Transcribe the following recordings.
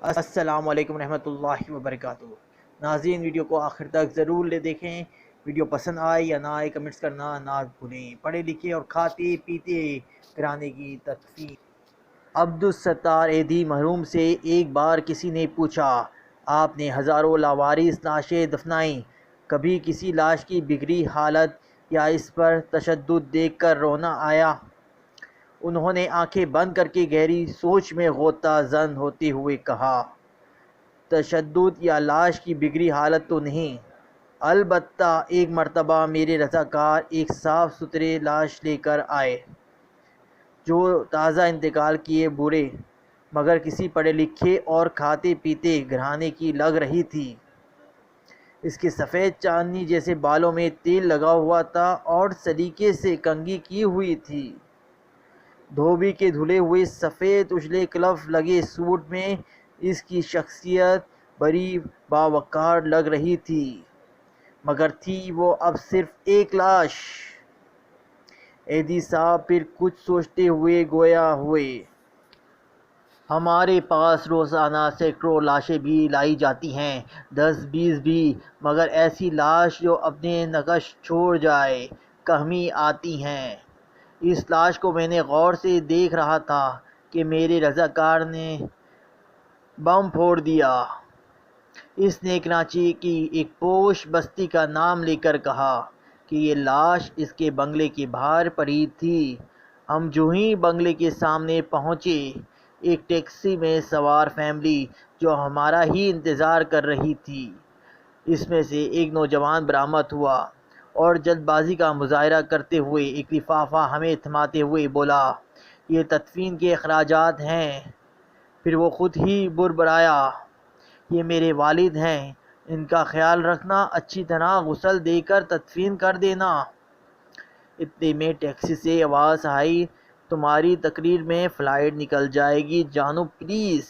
السلام علیکم رحمۃ اللہ وبرکاتہ۔ ناظرین، ویڈیو کو آخر تک ضرور دیکھیں۔ ویڈیو پسند آئے یا نہ آئے کمنٹس کرنا نہ بھولیں۔ پڑھے لکھے اور کھاتے پیتے گھرانے کی تدفین۔ عبدالستار ایدھی مرحوم سے ایک بار کسی نے پوچھا، آپ نے ہزاروں لاوارث لاشیں دفنائیں، کبھی کسی لاش کی بگڑی حالت یا اس پر تشدد دیکھ کر رونا آیا؟ انہوں نے آنکھیں بند کر کے گہری سوچ میں غوطہ زن ہوتے ہوئے کہا، تشدد یا لاش کی بگڑی حالت تو نہیں، البتہ ایک مرتبہ میرے رضاکار ایک صاف ستھرے لاش لے کر آئے جو تازہ انتقال کیے بوڑھے مگر کسی پڑھے لکھے اور کھاتے پیتے گھرانے کی لگ رہی تھی۔ اس کے سفید چاندنی جیسے بالوں میں تیل لگا ہوا تھا اور سلیقے سے کنگھی کی ہوئی تھی۔ دھوبی کے دھلے ہوئے سفید اجلے کلف لگے سوٹ میں اس کی شخصیت بڑی باوقار لگ رہی تھی، مگر تھی وہ اب صرف ایک لاش۔ ایدھی صاحب پھر کچھ سوچتے ہوئے گویا ہوئے، ہمارے پاس روزانہ سینکڑوں لاشیں بھی لائی جاتی ہیں، 10-20 بھی، مگر ایسی لاش جو اپنے نقش چھوڑ جائے کم ہی آتی ہیں۔ اس لاش کو میں نے غور سے دیکھ رہا تھا کہ میرے رضاکار نے بم پھوڑ دیا۔ اس نے کراچی کی ایک پوش بستی کا نام لے کر کہا کہ یہ لاش اس کے بنگلے کے باہر پڑی تھی۔ ہم جو ہی بنگلے کے سامنے پہنچے، ایک ٹیکسی میں سوار فیملی جو ہمارا ہی انتظار کر رہی تھی، اس میں سے ایک نوجوان برآمد ہوا اور جلد بازی کا مظاہرہ کرتے ہوئے ایک لفافہ ہمیں تھماتے ہوئے بولا، یہ تدفین کے اخراجات ہیں۔ پھر وہ خود ہی بربرایا، یہ میرے والد ہیں، ان کا خیال رکھنا، اچھی طرح غسل دے کر تدفین کر دینا۔ اتنے میں ٹیکسی سے آواز آئی، تمہاری تقریر میں فلائٹ نکل جائے گی، جانو پلیز۔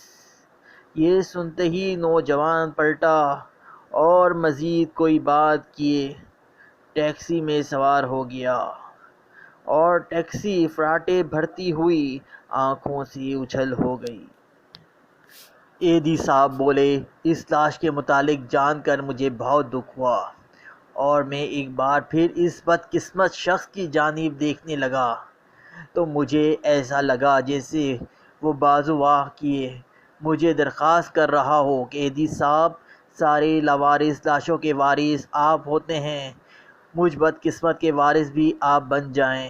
یہ سنتے ہی نوجوان پلٹا اور مزید کوئی بات کیے ٹیکسی میں سوار ہو گیا اور ٹیکسی فراٹے بھرتی ہوئی آنکھوں سے اچھل ہو گئی۔ ایدھی صاحب بولے، اس لاش کے متعلق جان کر مجھے بہت دکھ ہوا اور میں ایک بار پھر اس بدقسمت شخص کی جانب دیکھنے لگا تو مجھے ایسا لگا جیسے وہ بازو واہ کیے مجھے درخواست کر رہا ہو کہ ایدھی صاحب، سارے لاوارث لاشوں کے وارث آپ ہوتے ہیں، مجھ بدقسمت کے وارث بھی آپ بن جائیں۔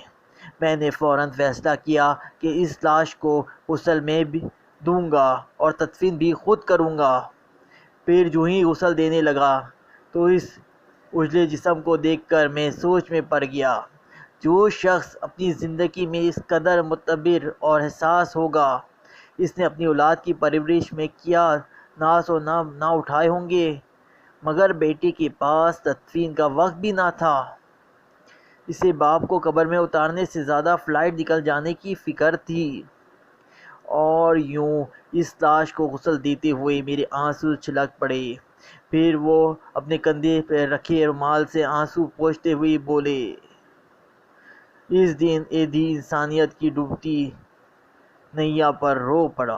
میں نے فوراً فیصلہ کیا کہ اس لاش کو غسل میں بھی دوں گا اور تدفین بھی خود کروں گا۔ پھر جو ہی غسل دینے لگا تو اس اجلے جسم کو دیکھ کر میں سوچ میں پڑ گیا، جو شخص اپنی زندگی میں اس قدر معتبر اور حساس ہوگا، اس نے اپنی اولاد کی پرورش میں کیا ناز و نام نہ اٹھائے ہوں گے، مگر بیٹی کے پاس تدفین کا وقت بھی نہ تھا۔ اسے باپ کو قبر میں اتارنے سے زیادہ فلائٹ نکل جانے کی فکر تھی۔ اور یوں اس لاش کو غسل دیتے ہوئے میرے آنسو چھلک پڑے۔ پھر وہ اپنے کندھے پہ رکھے رومال سے آنسو پوچھتے ہوئے بولے، اس دن ایدھی انسانیت کی ڈوبتی نیا پر رو پڑا۔